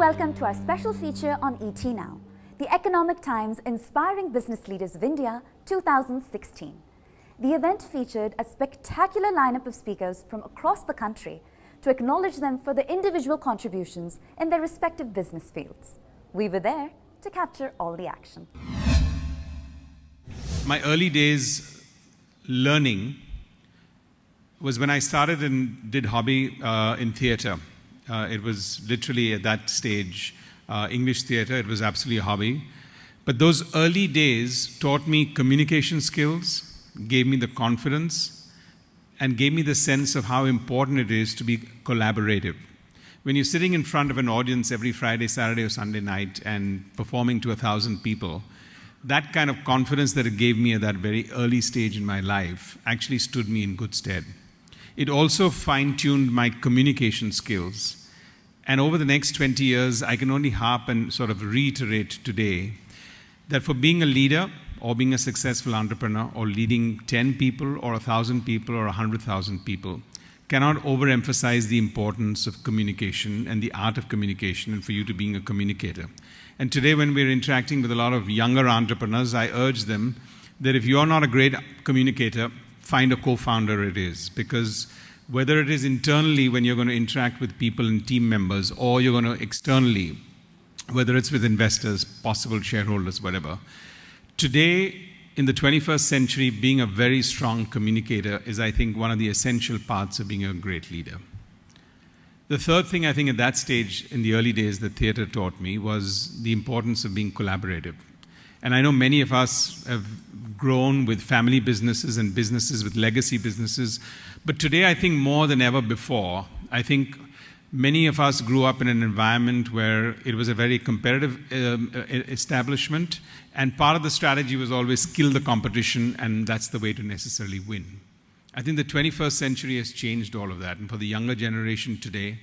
welcome to our special feature on ET Now, the Economic Times Inspiring Business Leaders of India 2016. The event featured a spectacular lineup of speakers from across the country to acknowledge them for their individual contributions in their respective business fields. We were there to capture all the action. My early days learning was when I started and did hobby in theatre. It was literally at that stage English theatre. It was absolutely a hobby. But those early days taught me communication skills, gave me the confidence, and gave me the sense of how important it is to be collaborative. When you're sitting in front of an audience every Friday, Saturday, or Sunday night and performing to 1,000 people, that kind of confidence that it gave me at that very early stage in my life actually stood me in good stead. It also fine-tuned my communication skills. And over the next 20 years, I can only harp and sort of reiterate today that for being a leader or being a successful entrepreneur or leading 10 people or 1,000 people or 100,000 people cannot overemphasize the importance of communication and the art of communication and for you to being a communicator. And today when we're interacting with a lot of younger entrepreneurs, I urge them that if you're not a great communicator, find a co-founder it is, because whether it is internally when you're going to interact with people and team members or you're going to externally, whether it's with investors, possible shareholders, whatever, today in the 21st century, being a very strong communicator is, I think, one of the essential parts of being a great leader. The third thing I think at that stage in the early days that theatre taught me was the importance of being collaborative. And I know many of us have grown with family businesses and businesses with legacy businesses. But today, I think more than ever before, I think many of us grew up in an environment where it was a very competitive establishment. And part of the strategy was always kill the competition, and that's the way to necessarily win. I think the 21st century has changed all of that. And for the younger generation today,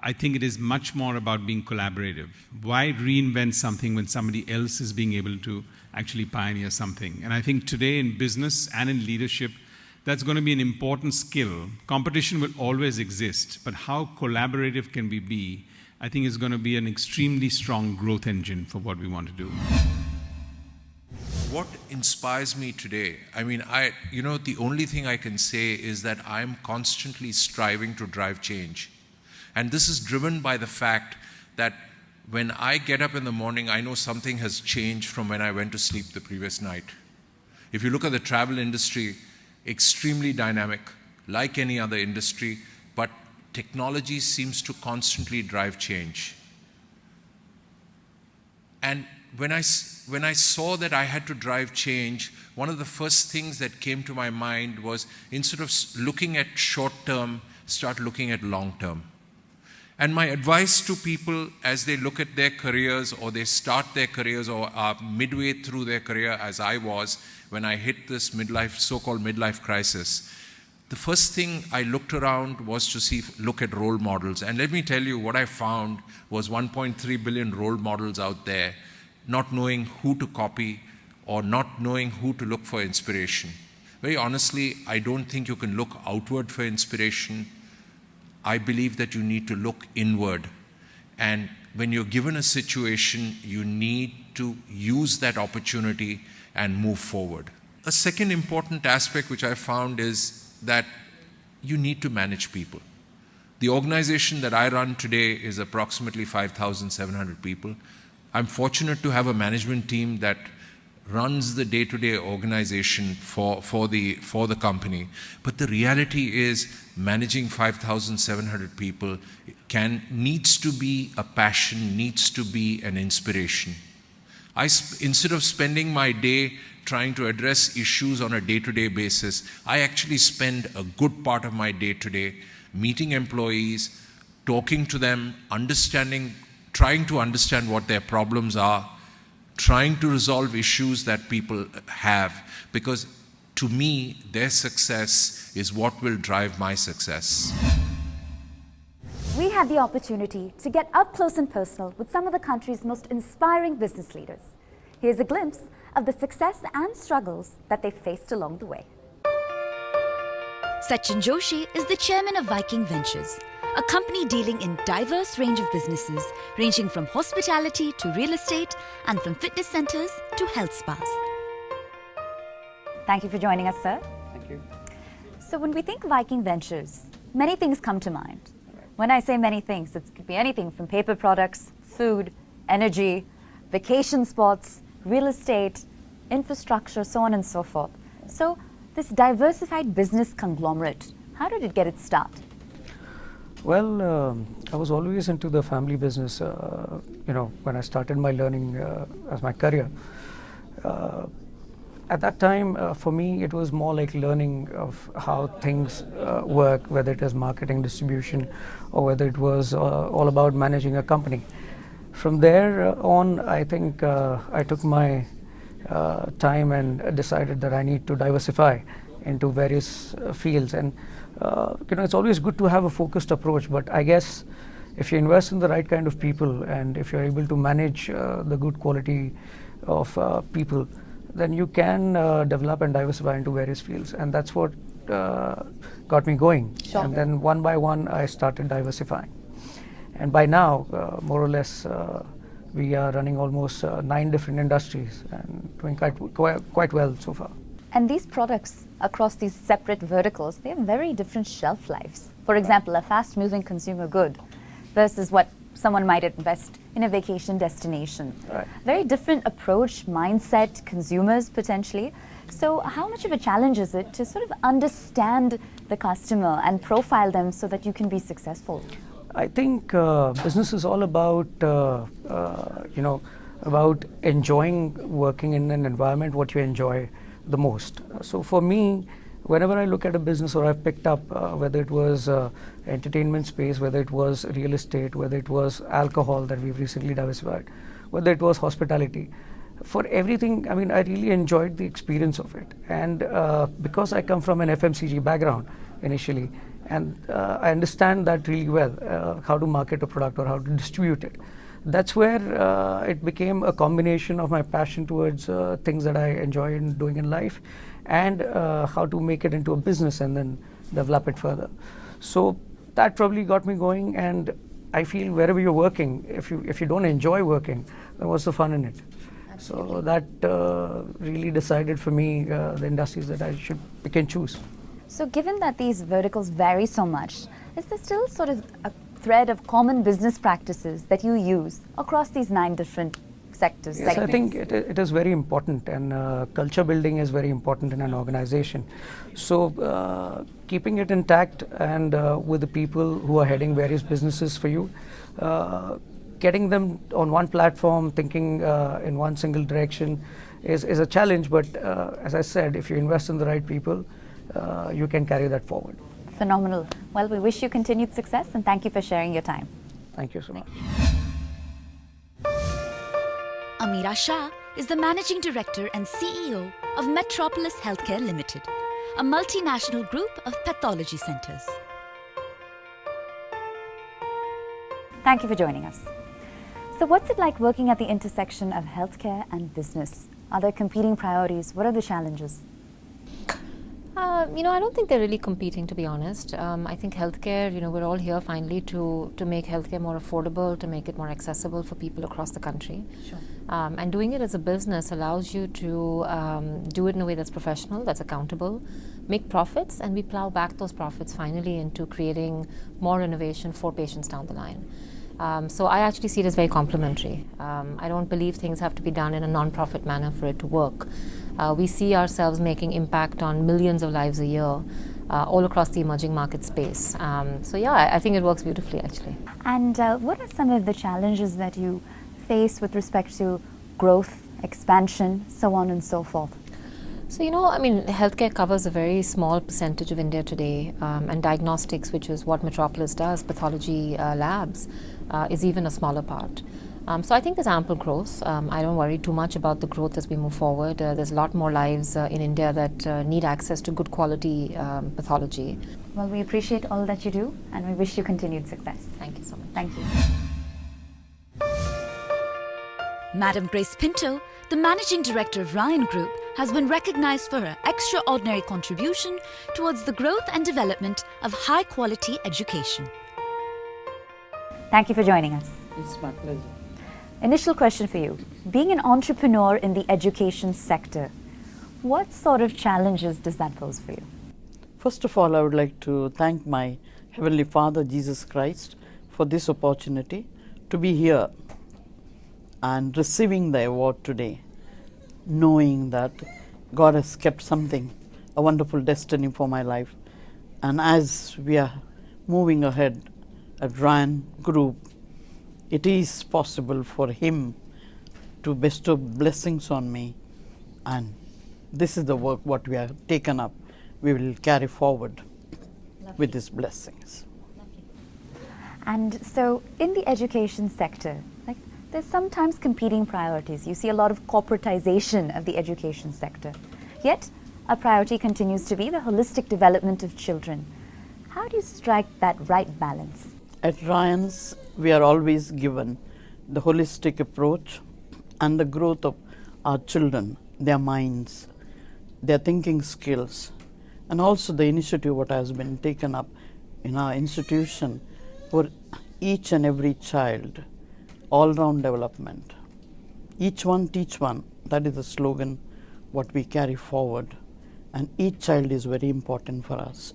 I think it is much more about being collaborative. Why reinvent something when somebody else is being able to actually pioneer something? And I think today in business and in leadership, that's going to be an important skill. Competition will always exist, but how collaborative can we be, I think is going to be an extremely strong growth engine for what we want to do. What inspires me today, I mean, the only thing I can say is that I'm constantly striving to drive change. And this is driven by the fact that when I get up in the morning, I know something has changed from when I went to sleep the previous night. If you look at the travel industry, extremely dynamic, like any other industry, but technology seems to constantly drive change. And when I saw that I had to drive change, one of the first things that came to my mind was, instead of looking at short term, start looking at long term. And my advice to people as they look at their careers or they start their careers or are midway through their career, as I was when I hit this so-called midlife crisis, the first thing I looked around was to look at role models. And let me tell you, what I found was 1.3 billion role models out there, not knowing who to copy or not knowing who to look for inspiration. Very honestly, I don't think you can look outward for inspiration. I believe that you need to look inward. And when you're given a situation, you need to use that opportunity and move forward. A second important aspect which I found is that you need to manage people. The organization that I run today is approximately 5,700 people. I'm fortunate to have a management team that runs the day-to-day organization for the company. But the reality is, managing 5,700 people needs to be a passion, needs to be an inspiration. Instead of spending my day trying to address issues on a day-to-day basis, I actually spend a good part of my day-to-day meeting employees, talking to them, trying to understand what their problems are, trying to resolve issues that people have, because to me, their success is what will drive my success. We had the opportunity to get up close and personal with some of the country's most inspiring business leaders. Here's a glimpse of the success and struggles that they faced along the way. Joshi is the chairman of Viking Ventures, a company dealing in diverse range of businesses, ranging from hospitality to real estate and from fitness centers to health spas. Thank you for joining us, sir. Thank you. So when we think Viking Ventures, many things come to mind. When I say many things, it could be anything from paper products, food, energy, vacation spots, real estate, infrastructure, so on and so forth. So this diversified business conglomerate, how did it get its start? Well, I was always into the family business, when I started my learning as my career. At that time, for me, it was more like learning of how things work, whether it is marketing, distribution, or whether it was all about managing a company. From there on, I think I took my time and decided that I need to diversify into various fields. And it's always good to have a focused approach, but I guess if you invest in the right kind of people and if you're able to manage the good quality of people, then you can develop and diversify into various fields, and that's what got me going. Sure. And then one by one I started diversifying, and by now more or less we are running almost 9 different industries and doing quite well so far. And these products across these separate verticals, they have very different shelf lives. For example, a fast-moving consumer good versus what someone might invest in a vacation destination. Right. Very different approach, mindset, consumers potentially. So how much of a challenge is it to sort of understand the customer and profile them so that you can be successful? I think business is all about, about enjoying working in an environment what you enjoy the most. So for me, whenever I look at a business or I've picked up, whether it was entertainment space, whether it was real estate, whether it was alcohol that we've recently diversified, whether it was hospitality, for everything, I mean, I really enjoyed the experience of it. And because I come from an FMCG background initially, and I understand that really well, how to market a product or how to distribute it. That's where it became a combination of my passion towards things that I enjoy in doing in life, and how to make it into a business and then develop it further. So that probably got me going, and I feel wherever you're working, if you don't enjoy working, then what's the fun in it? Absolutely. So that really decided for me the industries that I should pick and choose. So given that these verticals vary so much, is there still sort of a thread of common business practices that you use across these 9 different sectors? Yes, segments? I think it is very important, and culture building is very important in an organization. So keeping it intact and with the people who are heading various businesses for you, getting them on one platform, thinking in one single direction is a challenge, but as I said, if you invest in the right people, you can carry that forward. Phenomenal. Well, we wish you continued success and thank you for sharing your time. Thank you so much. Amira Shah is the Managing Director and CEO of Metropolis Healthcare Limited, a multinational group of pathology centers. Thank you for joining us. So what's it like working at the intersection of healthcare and business? Are there competing priorities? What are the challenges? I don't think they're really competing, to be honest. I think healthcare, we're all here finally to make healthcare more affordable, to make it more accessible for people across the country. Sure. And doing it as a business allows you to do it in a way that's professional, that's accountable, make profits, and we plow back those profits finally into creating more innovation for patients down the line. So I actually see it as very complementary. I don't believe things have to be done in a non-profit manner for it to work. We see ourselves making impact on millions of lives a year all across the emerging market space. So yeah, I think it works beautifully actually. And what are some of the challenges that you face with respect to growth, expansion, so on and so forth? So, healthcare covers a very small percentage of India today, and diagnostics, which is what Metropolis does, pathology labs, is even a smaller part. So I think there's ample growth. I don't worry too much about the growth as we move forward. There's a lot more lives in India that need access to good quality pathology. Well, we appreciate all that you do and we wish you continued success. Thank you so much. Thank you. Madam Grace Pinto, the Managing Director of Ryan Group, has been recognized for her extraordinary contribution towards the growth and development of high-quality education. Thank you for joining us. It's my pleasure. Initial question for you. Being an entrepreneur in the education sector, what sort of challenges does that pose for you? First of all, I would like to thank my Heavenly Father, Jesus Christ, for this opportunity to be here and receiving the award today, knowing that God has kept something, a wonderful destiny for my life. And as we are moving ahead at Ryan Group, it is possible for Him to bestow blessings on me, and this is the work what we have taken up. We will carry forward with His blessings. And so in the education sector, there's sometimes competing priorities. You see a lot of corporatization of the education sector. Yet, a priority continues to be the holistic development of children. How do you strike that right balance? At Ryan's, we are always given the holistic approach and the growth of our children, their minds, their thinking skills, and also the initiative what has been taken up in our institution for each and every child, all-round development. Each one teach one, that is the slogan what we carry forward, and each child is very important for us.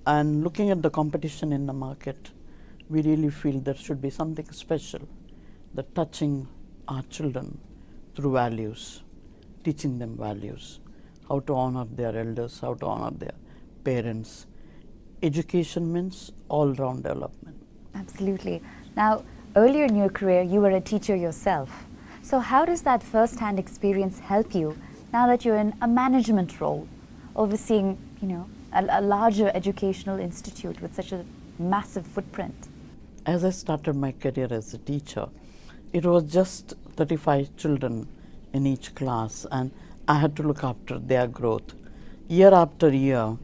And looking at the competition in the market, we really feel there should be something special, that touching our children through values, teaching them values, how to honor their elders, how to honor their parents. Education means all-round development. Absolutely. Now, earlier in your career, you were a teacher yourself. So how does that first-hand experience help you now that you're in a management role, overseeing, a larger educational institute with such a massive footprint? As I started my career as a teacher, it was just 35 children in each class, and I had to look after their growth. Year after year,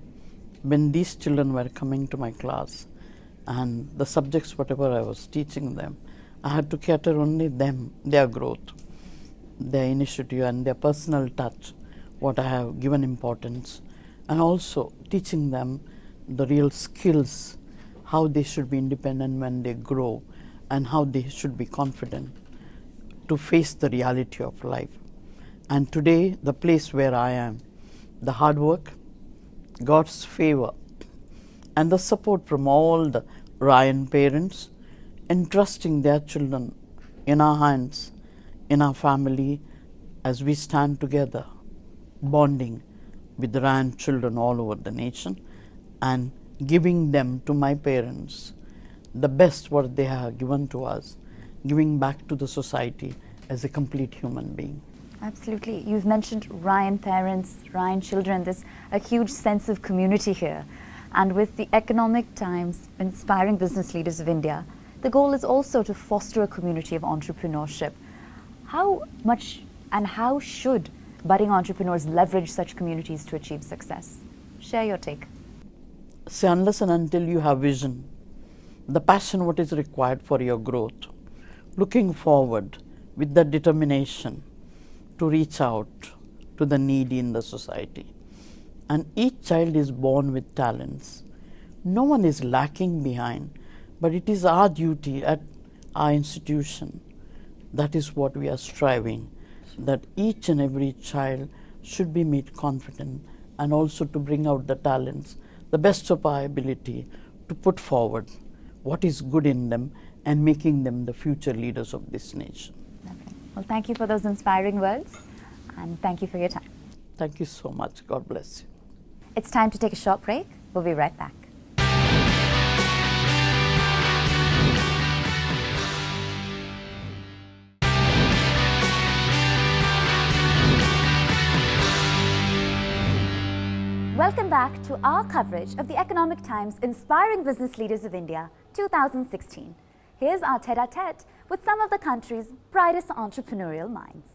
when these children were coming to my class, and the subjects, whatever I was teaching them, I had to cater only them, their growth, their initiative and their personal touch, what I have given importance, and also teaching them the real skills, how they should be independent when they grow, and how they should be confident to face the reality of life. And today, the place where I am, the hard work, God's favor, and the support from all the Ryan parents, entrusting their children in our hands, in our family, as we stand together, bonding with the Ryan children all over the nation, and giving them to my parents the best what they have given to us, giving back to the society as a complete human being. Absolutely. You've mentioned Ryan parents, Ryan children. There's a huge sense of community here. And with the Economic Times Inspiring Business Leaders of India, the goal is also to foster a community of entrepreneurship. How much and how should budding entrepreneurs leverage such communities to achieve success? Share your take. See, unless and until you have vision, the passion what is required for your growth, looking forward with the determination to reach out to the needy in the society. And each child is born with talents. No one is lacking behind, but it is our duty at our institution. That is what we are striving, that each and every child should be made confident, and also to bring out the talents, the best of our ability, to put forward what is good in them and making them the future leaders of this nation. Okay. Well, thank you for those inspiring words, and thank you for your time. Thank you so much. God bless you. It's time to take a short break. We'll be right back. Welcome back to our coverage of the Economic Times Inspiring Business Leaders of India 2016. Here's our tete-a-tete with some of the country's brightest entrepreneurial minds.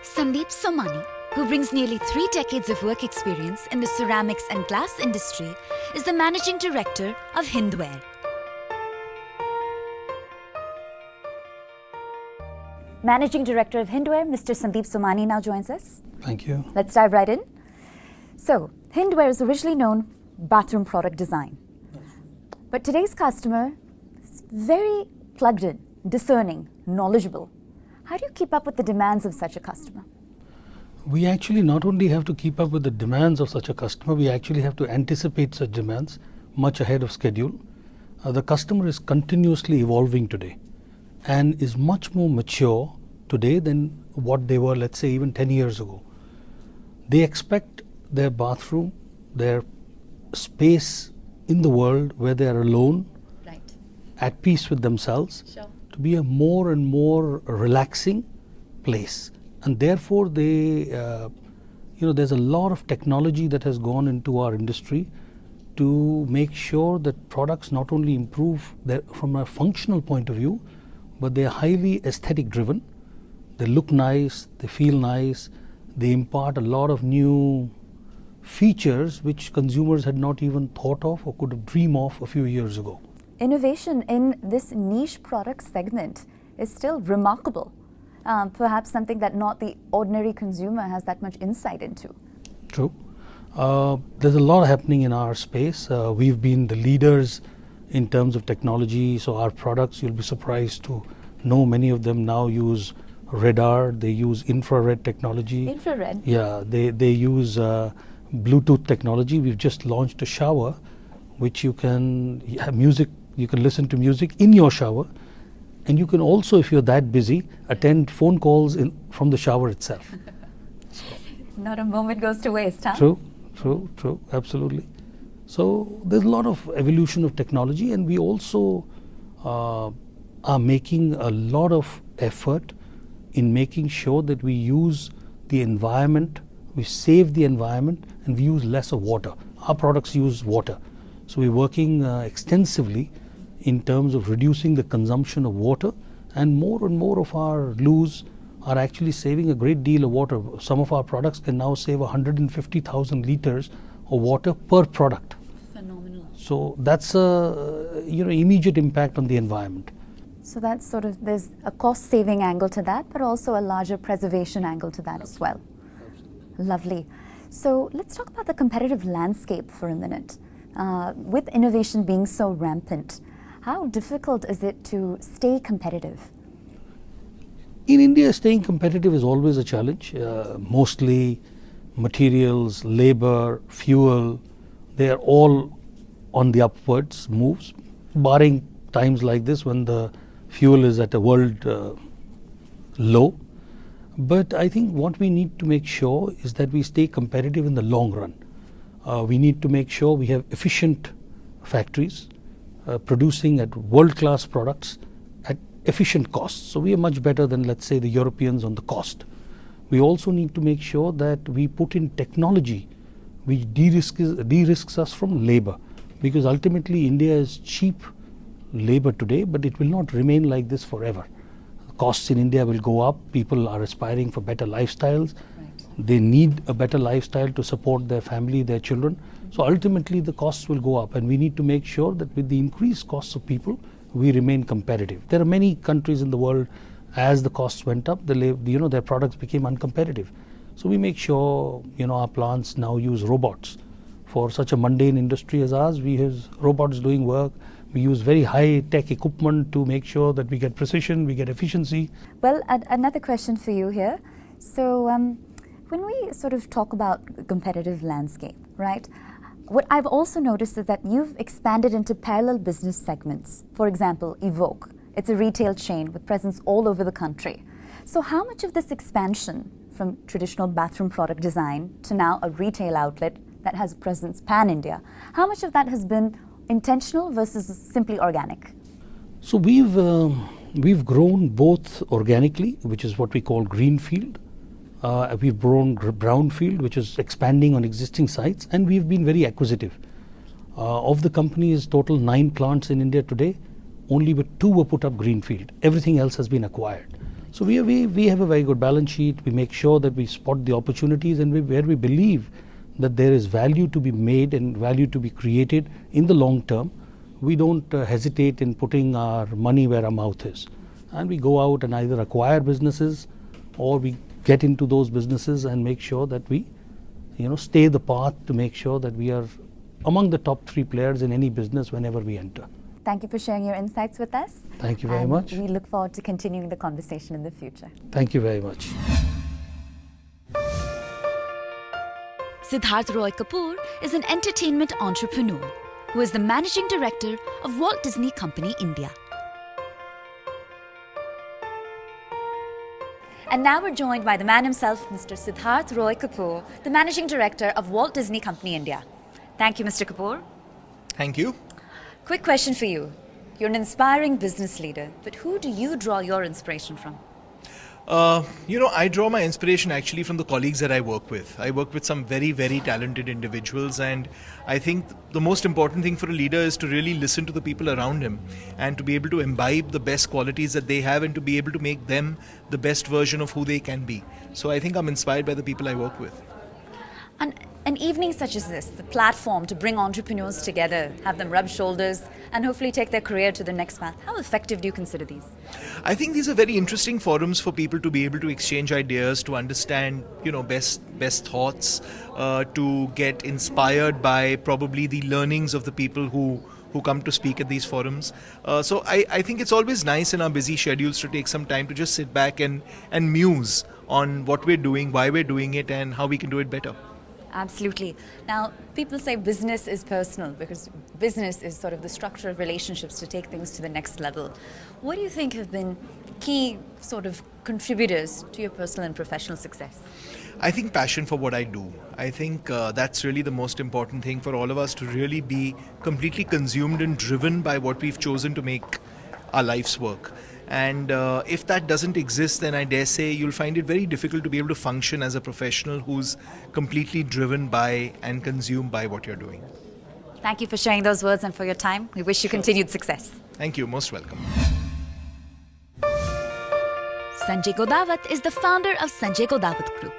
Sandeep Somani, who brings nearly 3 decades of work experience in the ceramics and glass industry, is the managing director of Hindware. Managing Director of Hindware, Mr. Sandeep Somani now joins us. Thank you. Let's dive right in. So, Hindware is originally known bathroom product design. But today's customer is very plugged in, discerning, knowledgeable. How do you keep up with the demands of such a customer? We actually not only have to keep up with the demands of such a customer, we actually have to anticipate such demands much ahead of schedule. The customer is continuously evolving today and is much more mature today than what they were, let's say, even 10 years ago. They expect their bathroom, their space in the world where they are alone, Right. at peace with themselves, Sure. to be a more and more relaxing place. And therefore there's a lot of technology that has gone into our industry to make sure that products not only improve from a functional point of view, but they're highly aesthetic driven. They look nice, they feel nice, they impart a lot of new features which consumers had not even thought of or could have dreamed of a few years ago. Innovation in this niche product segment is still remarkable. Perhaps something that not the ordinary consumer has that much insight into. True. There's a lot happening in our space. We've been the leaders in terms of technology, so our products, you'll be surprised to know many of them now use radar, they use infrared technology. Infrared? Yeah, they use Bluetooth technology. We've just launched a shower which you can have music, you can listen to music in your shower, and you can also, if you're that busy, attend phone calls from the shower itself. Not a moment goes to waste, huh? True, absolutely. So there's a lot of evolution of technology, and we also are making a lot of effort in making sure that we use the environment, we save the environment, and we use less of water. Our products use water. So we're working extensively in terms of reducing the consumption of water, and more of our loos are actually saving a great deal of water. Some of our products can now save 150,000 liters of water per product. Phenomenal. So that's a immediate impact on the environment. So that's sort of, there's a cost saving angle to that, but also a larger preservation angle to that as well. Lovely. So let's talk about the competitive landscape for a minute. With innovation being so rampant, how difficult is it to stay competitive? In India, staying competitive is always a challenge. Mostly materials, labor, fuel, they are all on the upwards moves, barring times like this when the fuel is at a world low. But I think what we need to make sure is that we stay competitive in the long run. We need to make sure we have efficient factories producing at world-class products at efficient costs. So we are much better than, let's say, the Europeans on the cost. We also need to make sure that we put in technology which de-risks us from labor, because ultimately India is cheap labor today, but it will not remain like this forever. Costs in India will go up. People are aspiring for better lifestyles. Right. They need a better lifestyle to support their family, their children. So ultimately the costs will go up, and we need to make sure that with the increased costs of people, we remain competitive. There are many countries in the world, as the costs went up, their products became uncompetitive. So we make sure our plants now use robots. For such a mundane industry as ours, we have robots doing work. We use very high-tech equipment to make sure that we get precision, we get efficiency. Well, another question for you here. So when we sort of talk about the competitive landscape, right, what I've also noticed is that you've expanded into parallel business segments. For example, Evoke. It's a retail chain with presence all over the country. So how much of this expansion from traditional bathroom product design to now a retail outlet that has presence pan-India, how much of that has been intentional versus simply organic? So we've grown both organically, which is what we call greenfield. We've grown brownfield, which is expanding on existing sites, and we've been very acquisitive. Of the company's total 9 plants in India today, only 2 were put up greenfield. Everything else has been acquired. So we have a very good balance sheet. We make sure that we spot the opportunities, and where we believe that there is value to be made and value to be created in the long term, we don't hesitate in putting our money where our mouth is. And we go out and either acquire businesses, or we get into those businesses and make sure that we stay the path to make sure that we are among the top 3 players in any business whenever we enter. Thank you for sharing your insights with us. Thank you very And much. we look forward to continuing the conversation in the future. Thank you very much. Siddharth Roy Kapoor is an entertainment entrepreneur who is the managing director of Walt Disney Company India. And now we're joined by the man himself, Mr. Siddharth Roy Kapoor, the managing director of Walt Disney Company India. Thank you, Mr. Kapoor. Thank you. Quick question for you. You're an inspiring business leader, but who do you draw your inspiration from? I draw my inspiration actually from the colleagues that I work with. I work with some very, very talented individuals, and I think the most important thing for a leader is to really listen to the people around him and to be able to imbibe the best qualities that they have and to be able to make them the best version of who they can be. So I think I'm inspired by the people I work with. And an evening such as this, the platform to bring entrepreneurs together, have them rub shoulders, and hopefully take their career to the next path. How effective do you consider these? I think these are very interesting forums for people to be able to exchange ideas, to understand, best thoughts, to get inspired by probably the learnings of the people who come to speak at these forums. So I think it's always nice in our busy schedules to take some time to just sit back and muse on what we're doing, why we're doing it, and how we can do it better. Absolutely. Now, people say business is personal because business is sort of the structure of relationships to take things to the next level. What do you think have been key sort of contributors to your personal and professional success? I think passion for what I do. I think that's really the most important thing for all of us, to really be completely consumed and driven by what we've chosen to make our life's work. And if that doesn't exist, then I dare say you'll find it very difficult to be able to function as a professional who's completely driven by and consumed by what you're doing. Thank you for sharing those words and for your time. We wish you continued success. Thank you. Most welcome. Sanjay Godawat is the founder of Sanjay Godawat Group,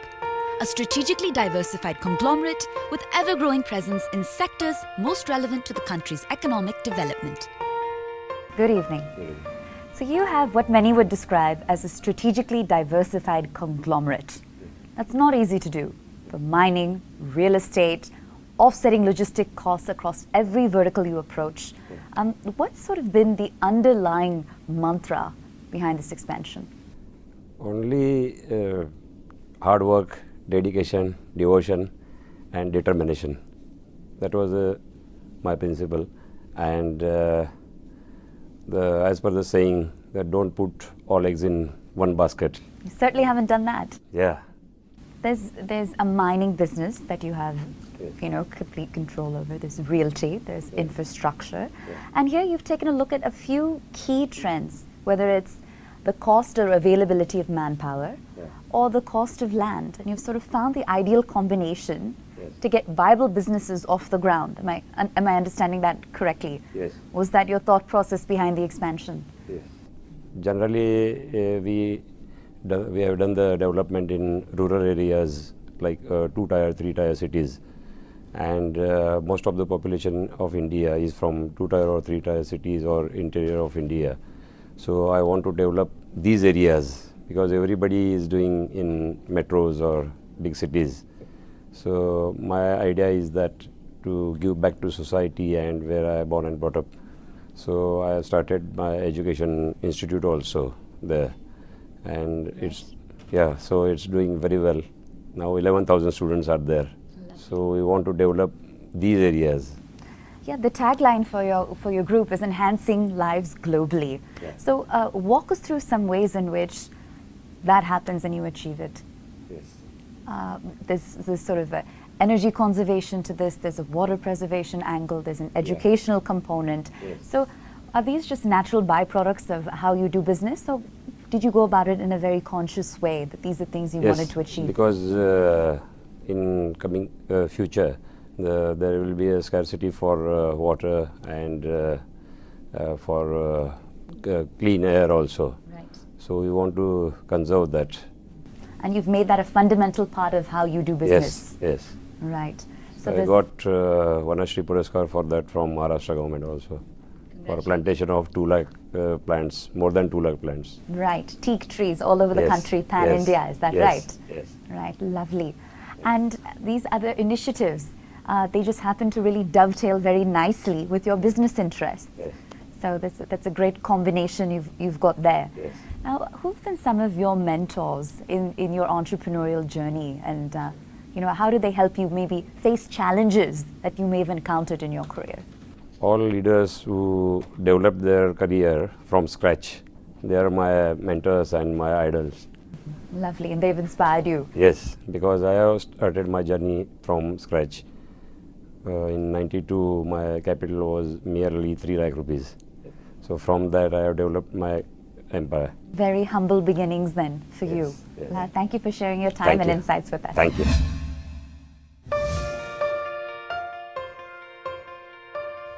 a strategically diversified conglomerate with ever-growing presence in sectors most relevant to the country's economic development. Good evening. So you have what many would describe as a strategically diversified conglomerate. That's not easy to do. For mining, real estate, offsetting logistic costs across every vertical you approach. What's sort of been the underlying mantra behind this expansion? Only hard work, dedication, devotion and determination. That was my principle. And as per the saying, that don't put all eggs in one basket. You certainly haven't done that. Yeah. There's a mining business that you have, complete control over. There's realty, there's infrastructure. And here you've taken a look at a few key trends, whether it's the cost or availability of manpower or the cost of land. And you've sort of found the ideal combination to get viable businesses off the ground. Am I understanding that correctly? Yes. Was that your thought process behind the expansion? Yes. Generally, we have done the development in rural areas like 2-tier, 3-tier cities, and most of the population of India is from 2-tier or 3-tier cities or interior of India. So I want to develop these areas because everybody is doing in metros or big cities. So my idea is that to give back to society and where I born and brought up. So I started my education institute also there, and so it's doing very well. Now 11,000 students are there. So we want to develop these areas. Yeah, the tagline for your group is enhancing lives globally. Yeah. So walk us through some ways in which that happens and you achieve it. Yes. There's sort of energy conservation to this, there's a water preservation angle, there's an educational component. Yes. So are these just natural byproducts of how you do business, or did you go about it in a very conscious way, that these are things you wanted to achieve? Because in coming future, there will be a scarcity for water and for clean air also. Right. So we want to conserve that. And you've made that a fundamental part of how you do business. Yes. Right. So I got Vanashri Puraskar for that from Maharashtra government also, for a plantation of 2 lakh plants, more than 2 lakh plants. Right, teak trees all over the country, pan-India, is that right? Yes. Right, lovely. And these other initiatives, They just happen to really dovetail very nicely with your business interests. Yes. So that's a great combination you've got there. Yes. Now, who've been some of your mentors in your entrepreneurial journey, and how do they help you maybe face challenges that you may have encountered in your career? All leaders who develop their career from scratch, they are my mentors and my idols. Lovely, and they've inspired you. Yes, because I have started my journey from scratch. In 92, my capital was merely 3 lakh rupees. So from that, I have developed my empire. Very humble beginnings then for you. Yes. Thank you for sharing your time and insights with us. Thank you.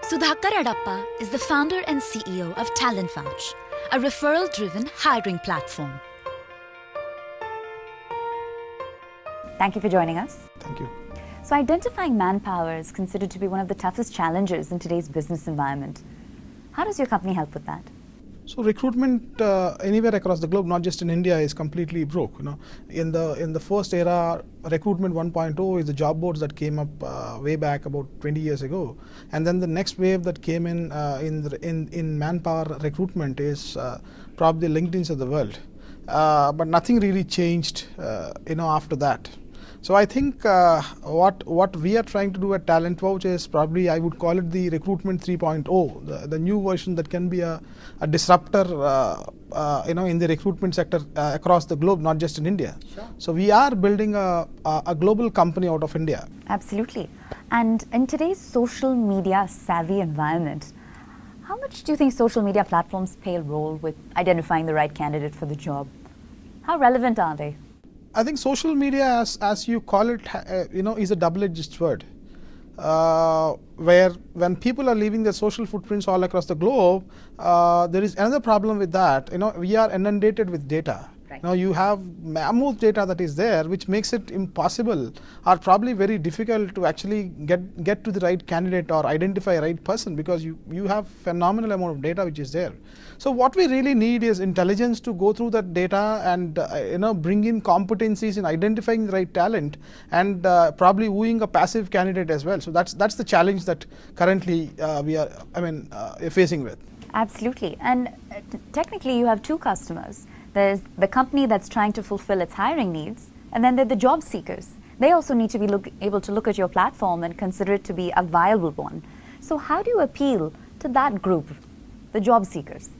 Sudhakar Adappa is the founder and CEO of Talentfetch, a referral-driven hiring platform. Thank you for joining us. Thank you. So identifying manpower is considered to be one of the toughest challenges in today's business environment. How does your company help with that? So recruitment anywhere across the globe, not just in India, is completely broke. In the first era, recruitment 1.0 is the job boards that came up way back about 20 years ago, and then the next wave that came in manpower recruitment is probably LinkedIn's of the world. But nothing really changed, after that. So I think what we are trying to do at Talentfetch is probably, I would call it the recruitment 3.0, the new version that can be a disruptor, in the recruitment sector across the globe, not just in India. Sure. So we are building a global company out of India. Absolutely. And in today's social media savvy environment, how much do you think social media platforms play a role with identifying the right candidate for the job? How relevant are they? I think social media, as you call it, is a double-edged sword. Where when people are leaving their social footprints all across the globe, there is another problem with that. We are inundated with data. Right. Now you have mammoth data that is there, which makes it impossible or probably very difficult to actually get to the right candidate or identify a right person, because you have phenomenal amount of data which is there. So what we really need is intelligence to go through that data and bring in competencies in identifying the right talent and probably wooing a passive candidate as well. So that's the challenge that currently we are facing with. Absolutely. And technically you have two customers. There's the company that's trying to fulfill its hiring needs, and then there are the job seekers. They also need to be able to look at your platform and consider it to be a viable one. So how do you appeal to that group, the job seekers?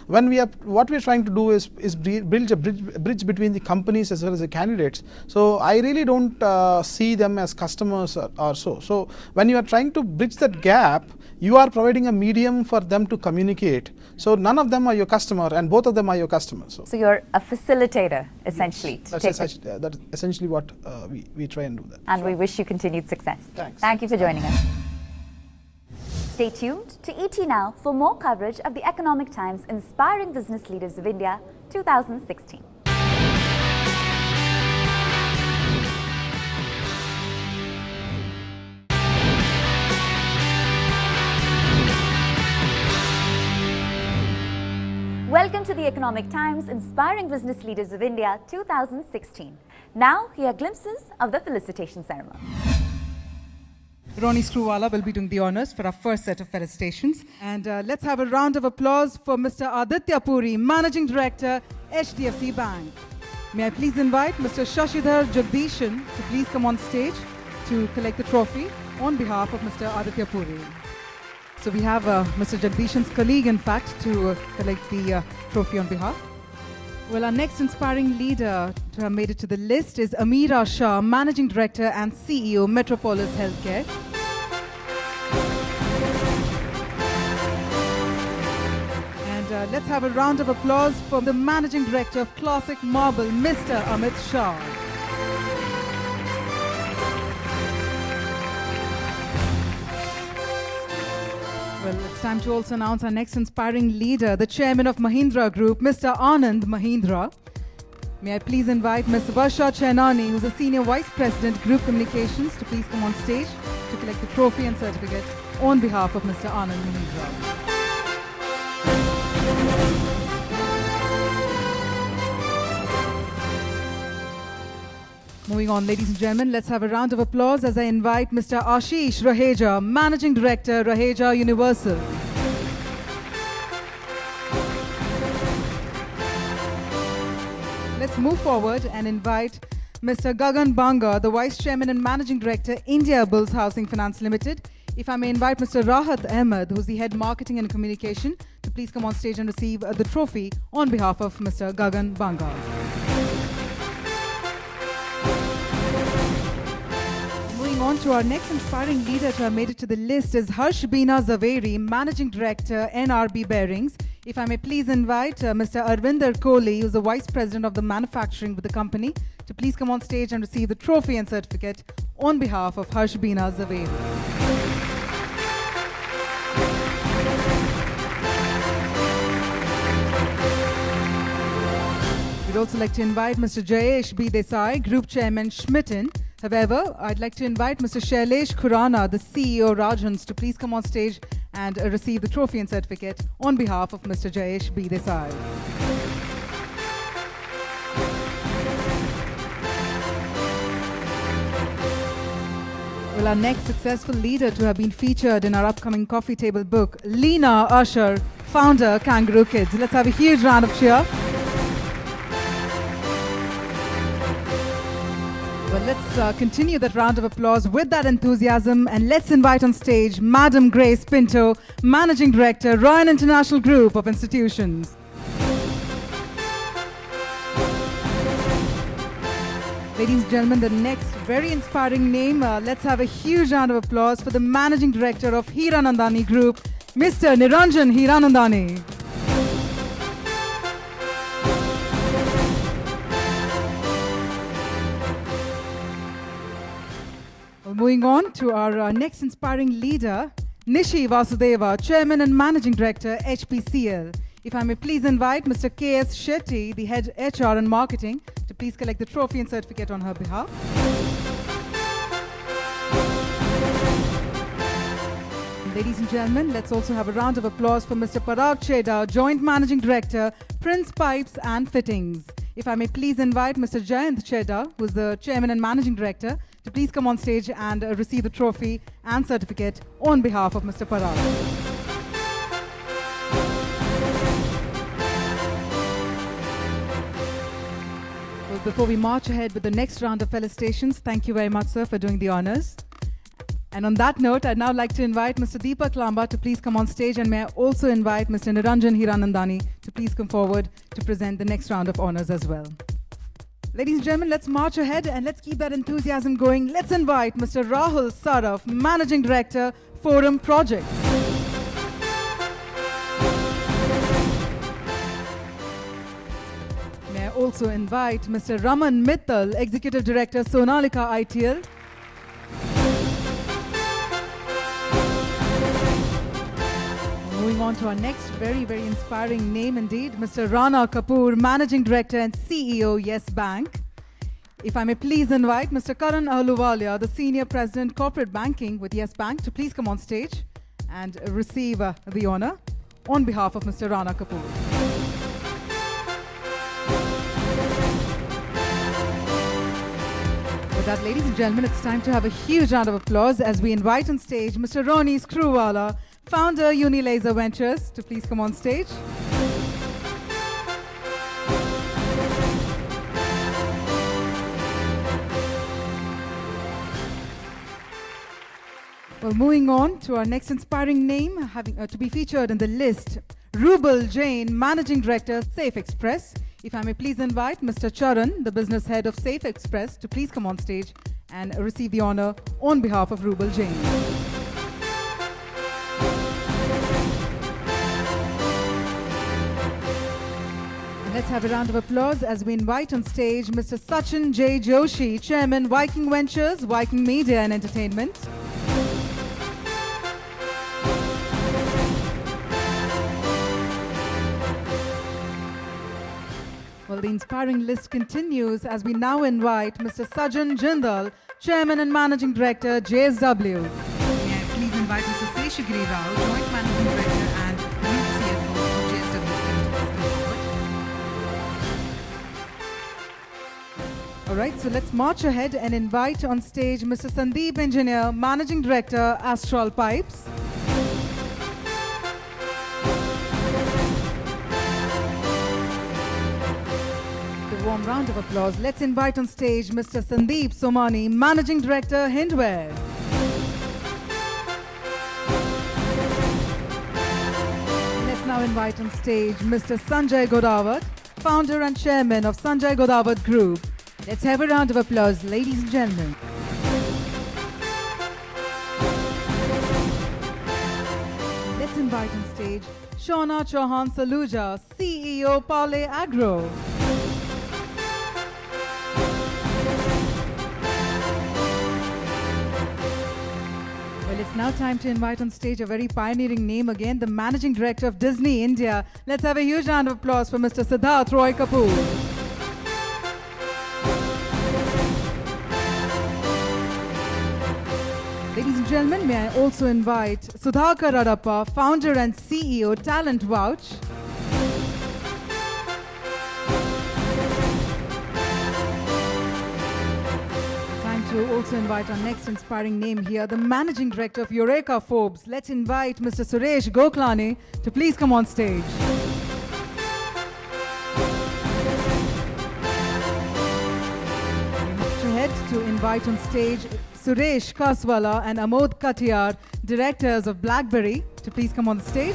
What we're trying to do is build a bridge between the companies as well as the candidates. So I really don't see them as customers or so. So when you are trying to bridge that gap, you are providing a medium for them to communicate. So none of them are your customer, and both of them are your customers. So you're a facilitator, essentially. Yes, that's essentially what we try and do that. And we wish you continued success. Thanks. Thank you for joining us. Stay tuned to ET Now for more coverage of the Economic Times Inspiring Business Leaders of India 2016. Welcome to the Economic Times Inspiring Business Leaders of India 2016. Now, here are glimpses of the felicitation ceremony. Ronnie Screwwala will be doing the honors for our first set of felicitations. And let's have a round of applause for Mr. Aditya Puri, Managing Director, HDFC Bank. May I please invite Mr. Shashidhar Jagdishan to please come on stage to collect the trophy on behalf of Mr. Aditya Puri. So we have Mr. Jagdishan's colleague, in fact, to collect the trophy on behalf. Well, our next inspiring leader to have made it to the list is Amira Shah, Managing Director and CEO, Metropolis Healthcare. And let's have a round of applause for the Managing Director of Classic Marble, Mr. Amit Shah. Well, it's time to also announce our next inspiring leader, the Chairman of Mahindra Group, Mr. Anand Mahindra. May I please invite Ms. Varsha Chainani, who's a Senior Vice President, Group Communications, to please come on stage to collect the trophy and certificate on behalf of Mr. Anand Mahindra. Moving on, ladies and gentlemen, let's have a round of applause as I invite Mr. Ashish Raheja, Managing Director, Raheja Universal. Let's move forward and invite Mr. Gagan Banga, the Vice Chairman and Managing Director, India Bulls Housing Finance Limited. If I may invite Mr. Rahat Ahmed, who's the Head Marketing and Communication, to please come on stage and receive the trophy on behalf of Mr. Gagan Banga. Moving on to our next inspiring leader to have made it to the list is Harsh Beena Zaveri, Managing Director, NRB Bearings. If I may please invite Mr. Arvinder Kohli, who's the Vice President of the Manufacturing with the company, to please come on stage and receive the trophy and certificate on behalf of Harsh Beena Zaveri. We'd also like to invite Mr. Jayesh B. Desai, Group Chairman, Schmitten. However, I'd like to invite Mr. Shailesh Khurana, the CEO, Rajhans, to please come on stage and receive the trophy and certificate on behalf of Mr. Jayesh B. Desai. Well, our next successful leader to have been featured in our upcoming coffee table book, Leena Usher, founder, Kangaroo Kids. Let's have a huge round of cheer. Well, let's continue that round of applause with that enthusiasm, and let's invite on stage Madam Grace Pinto, Managing Director, Royal International Group of Institutions. Ladies and gentlemen, the next very inspiring name, let's have a huge round of applause for the Managing Director of Hiranandani Group, Mr. Niranjan Hiranandani. Moving on to our next inspiring leader, Nishi Vasudeva, Chairman and Managing Director, HPCL. If I may please invite Mr. K.S. Shetty, the Head HR and Marketing, to please collect the trophy and certificate on her behalf. Ladies and gentlemen, let's also have a round of applause for Mr. Parag Cheda, Joint Managing Director, Prince Pipes and Fittings. If I may please invite Mr. Jayant Cheda, who is the Chairman and Managing Director, to please come on stage and receive the trophy and certificate on behalf of Mr. Parag. Well, before we march ahead with the next round of felicitations, thank you very much, sir, for doing the honors. And on that note, I'd now like to invite Mr. Deepak Lamba to please come on stage, and may I also invite Mr. Niranjan Hiranandani to please come forward to present the next round of honors as well. Ladies and gentlemen, let's march ahead and let's keep that enthusiasm going. Let's invite Mr. Rahul Saraf, Managing Director, Forum Projects. May I also invite Mr. Raman Mittal, Executive Director, Sonalika ITL. Moving on to our next very, very inspiring name indeed, Mr. Rana Kapoor, Managing Director and CEO, Yes Bank. If I may please invite Mr. Karan Ahluwalia, the Senior President, Corporate Banking with Yes Bank, to please come on stage and receive the honor on behalf of Mr. Rana Kapoor. With that, ladies and gentlemen, it's time to have a huge round of applause as we invite on stage Mr. Roni Screwwala, Founder, Unilaser Ventures, to please come on stage. Well, moving on to our next inspiring name, having to be featured in the list, Rubal Jain, Managing Director, Safe Express. If I may please invite Mr. Charan, the Business Head of Safe Express, to please come on stage and receive the honor on behalf of Rubal Jain. Let's have a round of applause as we invite on stage Mr. Sachin J. Joshi, Chairman, Viking Ventures, Viking Media and Entertainment. Well, the inspiring list continues as we now invite Mr. Sajan Jindal, Chairman and Managing Director, JSW. May I please invite Mr. Seshagiri Rao, Joint Managing Director and Group CFO of JSW. All right, so let's march ahead and invite on stage Mr. Sandeep, Engineer, Managing Director, Astral Pipes. With a warm round of applause, let's invite on stage Mr. Sandeep Somani, Managing Director, Hindware. Let's now invite on stage Mr. Sanjay Kotava, Founder and Chairman of Sanjay Kotava Group. Let's have a round of applause, ladies and gentlemen. Let's invite on stage Shauna Chauhan Saluja, CEO Paule Agro. Well, it's now time to invite on stage a very pioneering name again, the Managing Director of Disney India. Let's have a huge round of applause for Mr. Siddharth Roy Kapoor. Ladies and gentlemen, may I also invite Sudhakar Appa, Founder and CEO, Talentfetch. Time to also invite our next inspiring name here, the Managing Director of Eureka Forbes. Let's invite Mr. Suresh Goklani to please come on stage. To invite on stage Suresh Kaswala and Amod Katiyar, directors of BlackBerry, to please come on the stage.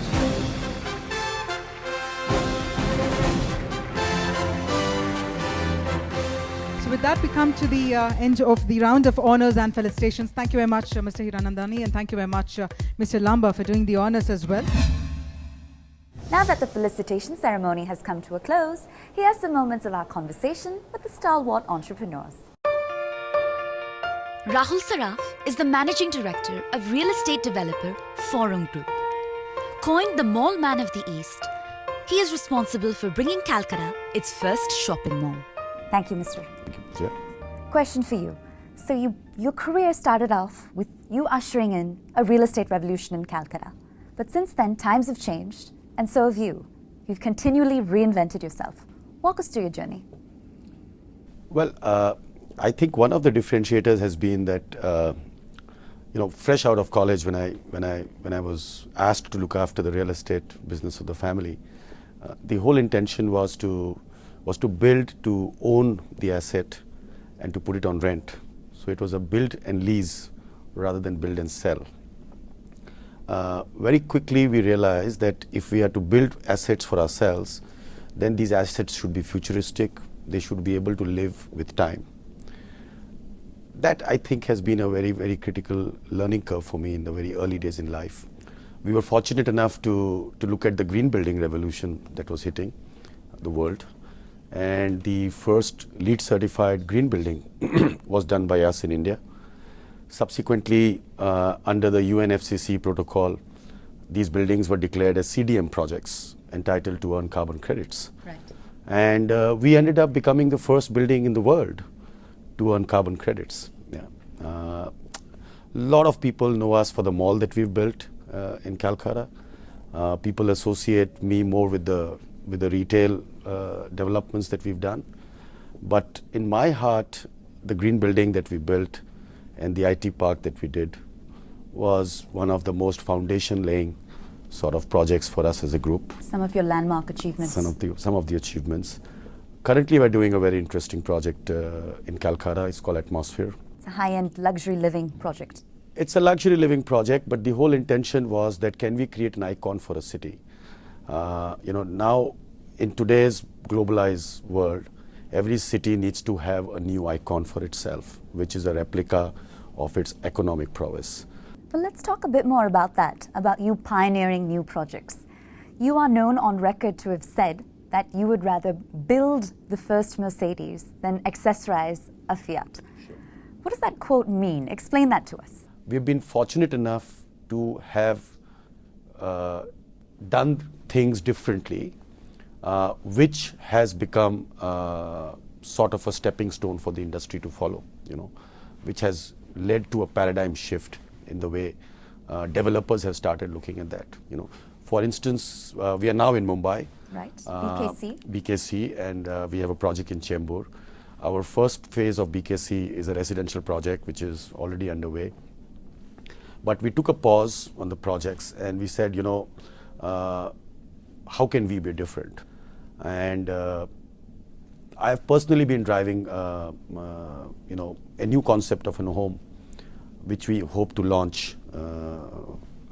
So with that, we come to the end of the round of honors and felicitations. Thank you very much, Mr. Hiranandani, and thank you very much, Mr. Lamba, for doing the honors as well. Now that the felicitation ceremony has come to a close, here's some moments of our conversation with the stalwart entrepreneurs. Rahul Saraf is the Managing Director of real estate developer Forum Group. Coined the Mall Man of the East, he is responsible for bringing Calcutta its first shopping mall. Thank you, Mr. Yeah. Question for you. So your career started off with you ushering in a real estate revolution in Calcutta. But since then, times have changed, and so have you. You've continually reinvented yourself. Walk us through your journey. Well, I think one of the differentiators has been that, fresh out of college, when I was asked to look after the real estate business of the family, the whole intention was to build, to own the asset, and to put it on rent. So it was a build and lease rather than build and sell. Very quickly we realized that if we are to build assets for ourselves, then these assets should be futuristic. They should be able to live with time. That, I think, has been a very, very critical learning curve for me in the very early days in life. We were fortunate enough to look at the green building revolution that was hitting the world. And the first LEED certified green building was done by us in India. Subsequently, under the UNFCCC protocol, these buildings were declared as CDM projects entitled to earn carbon credits. Right. And we ended up becoming the first building in the world to earn carbon credits. A lot of people know us for the mall that we've built in Calcutta. People associate me more with the retail developments that we've done. But in my heart, the green building that we built and the IT park that we did was one of the most foundation-laying sort of projects for us as a group. Some of your landmark achievements. Some of the achievements. Currently, we're doing a very interesting project in Calcutta. It's called Atmosphere. It's a high-end luxury living project. It's a luxury living project, but the whole intention was that can we create an icon for a city? Now in today's globalized world, every city needs to have a new icon for itself, which is a replica of its economic prowess. Well, let's talk a bit more about that, about you pioneering new projects. You are known on record to have said that you would rather build the first Mercedes than accessorize a Fiat. Sure. What does that quote mean? Explain that to us. We've been fortunate enough to have done things differently, which has become sort of a stepping stone for the industry to follow, which has led to a paradigm shift in the way developers have started looking at that. For instance, we are now in Mumbai. Right, BKC. BKC, and we have a project in Chembur. Our first phase of BKC is a residential project which is already underway. But we took a pause on the projects and we said, how can we be different? And I've personally been driving, a new concept of a home, which we hope to launch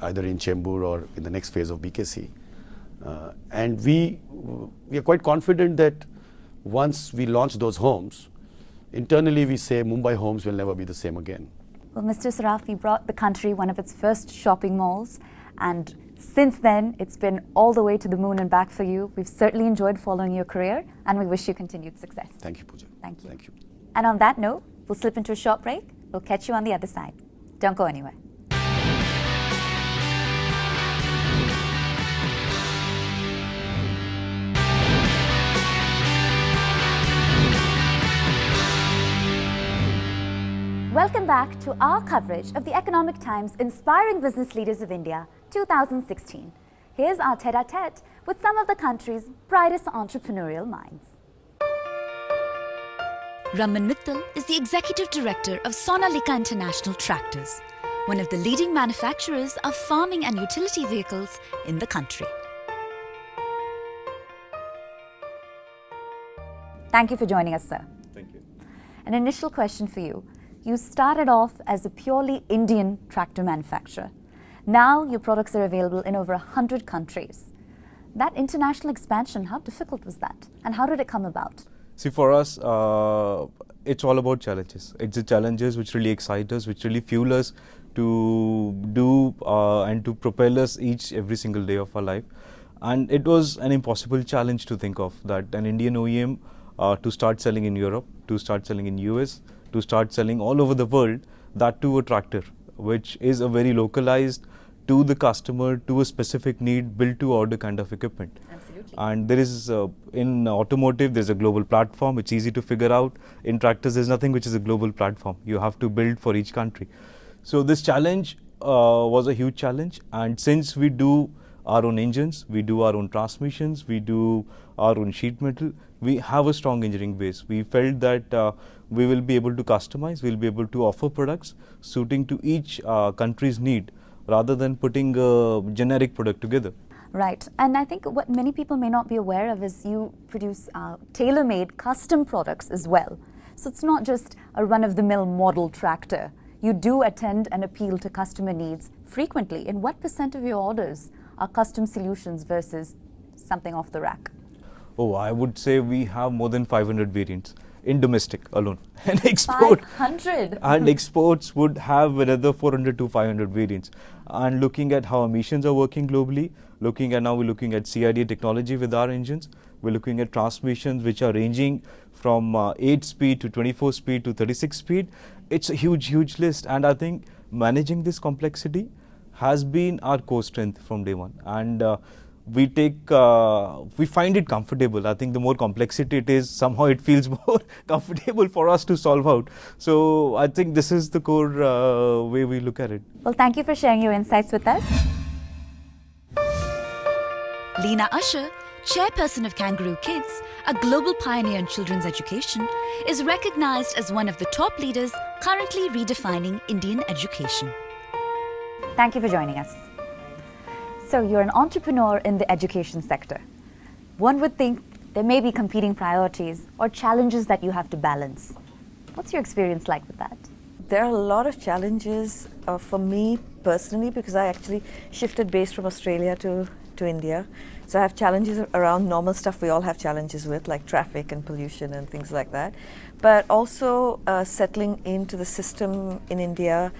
either in Chembur or in the next phase of BKC. And we are quite confident that once we launch those homes, internally we say Mumbai homes will never be the same again. Well, Mr. Saraf, you brought the country one of its first shopping malls, and since then it's been all the way to the moon and back for you. We've certainly enjoyed following your career, and we wish you continued success. Thank you, Pooja. Thank you. Thank you. And on that note, we'll slip into a short break. We'll catch you on the other side. Don't go anywhere. Welcome back to our coverage of the Economic Times Inspiring Business Leaders of India 2016. Here's our tete-a-tete with some of the country's brightest entrepreneurial minds. Raman Mittal is the Executive Director of Sonalika International Tractors, one of the leading manufacturers of farming and utility vehicles in the country. Thank you for joining us, sir. Thank you. An initial question for you. You started off as a purely Indian tractor manufacturer. Now your products are available in over 100 countries. That international expansion, how difficult was that? And how did it come about? See, for us, it's all about challenges. It's the challenges which really excite us, which really fuel us to do and to propel us every single day of our life. And it was an impossible challenge to think of, that an Indian OEM to start selling in Europe, to start selling in US, to start selling all over the world, that too a tractor, which is a very localized to the customer, to a specific need, built to order kind of equipment. Absolutely. And there is, in automotive, there's a global platform. It's easy to figure out. In tractors, there's nothing which is a global platform. You have to build for each country. So this challenge was a huge challenge. And since we do our own engines, we do our own transmissions, we do our own sheet metal, we have a strong engineering base. We felt that we will be able to customize, we'll be able to offer products suiting to each country's need, rather than putting a generic product together. Right. And I think what many people may not be aware of is you produce tailor-made custom products as well. So it's not just a run-of-the-mill model tractor. You do attend and appeal to customer needs frequently. And what % of your orders are custom solutions versus something off the rack? Oh, I would say we have more than 500 variants in domestic alone. And export 500 and exports would have another 400 to 500 variants. And looking at how emissions are working globally, we're looking at CID technology with our engines. We're looking at transmissions which are ranging from 8 speed to 24 speed to 36 speed. It's a huge list, and I think managing this complexity has been our core strength from day one. And we find it comfortable. I think the more complexity it is, somehow it feels more comfortable for us to solve out. So I think this is the core way we look at it. Well, thank you for sharing your insights with us. Leena Usher, chairperson of Kangaroo Kids, a global pioneer in children's education, is recognized as one of the top leaders currently redefining Indian education. Thank you for joining us. So you're an entrepreneur in the education sector. One would think there may be competing priorities or challenges that you have to balance. What's your experience like with that? There are a lot of challenges for me personally, because I actually shifted base from Australia to India. So I have challenges around normal stuff we all have challenges with, like traffic and pollution and things like that. But also settling into the system in India,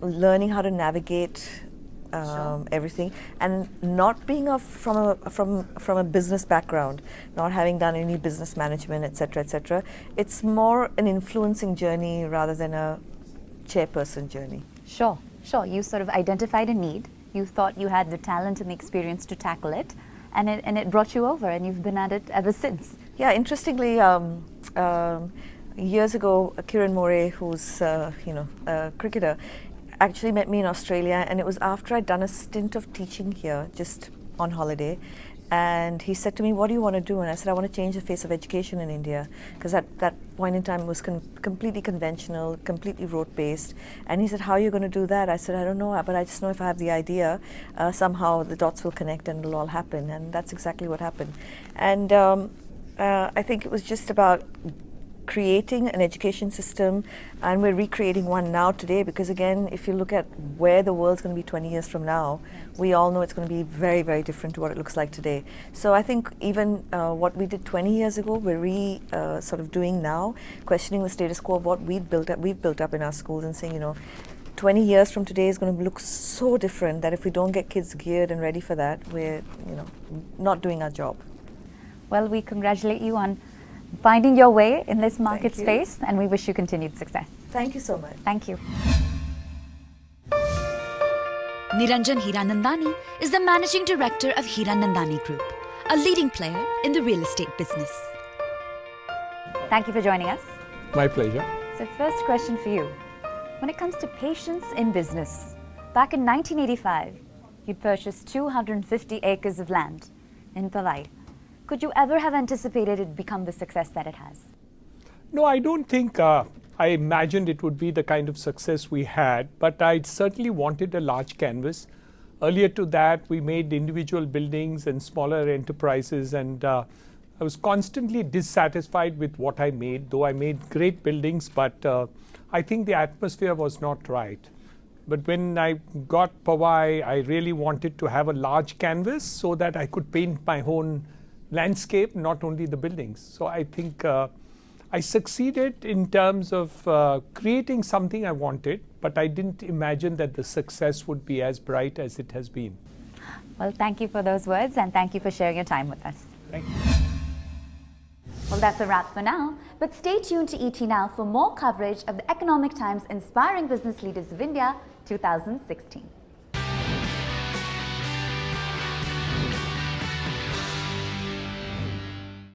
learning how to navigate everything, and not being from a business background, not having done any business management, etc., etc. It's more an influencing journey rather than a chairperson journey. Sure. You sort of identified a need. You thought you had the talent and the experience to tackle it, and it brought you over, and you've been at it ever since. Yeah, interestingly, years ago, Kiran More, who's a cricketer, actually met me in Australia, and it was after I'd done a stint of teaching here, just on holiday, And he said to me, what do you want to do? And I said, I want to change the face of education in India, because at that point in time it was completely conventional, completely rote-based. And he said, how are you going to do that? I said, I don't know, but I just know if I have the idea, somehow the dots will connect and it'll all happen. And that's exactly what happened. And I think it was just about creating an education system, and we're recreating one now today, because again, if you look at where the world's going to be 20 years from now, we all know it's going to be very, very different to what it looks like today. So I think even what we did 20 years ago, we're sort of doing now, questioning the status quo of what we've built up in our schools, and saying, you know, 20 years from today is going to look so different that if we don't get kids geared and ready for that, we're, you know, not doing our job. Well, we congratulate you on finding your way in this market space, and we wish you continued success. Thank you so much. Thank you. Niranjan Hiranandani is the Managing Director of Hiranandani Group, a leading player in the real estate business. Thank you for joining us. My pleasure. So first question for you. When it comes to patience in business, back in 1985, you purchased 250 acres of land in Powai. Could you ever have anticipated it become the success that it has? No, I don't think I imagined it would be the kind of success we had, but I certainly wanted a large canvas. Earlier to that, we made individual buildings and smaller enterprises, and I was constantly dissatisfied with what I made, though I made great buildings, but I think the atmosphere was not right. But when I got Powai, I really wanted to have a large canvas so that I could paint my own landscape, not only the buildings. So I think I succeeded in terms of creating something I wanted, but I didn't imagine that the success would be as bright as it has been. Well, thank you for those words, and thank you for sharing your time with us. Thank you. Well, that's a wrap for now, but stay tuned to ET Now for more coverage of the Economic Times Inspiring Business Leaders of India 2016.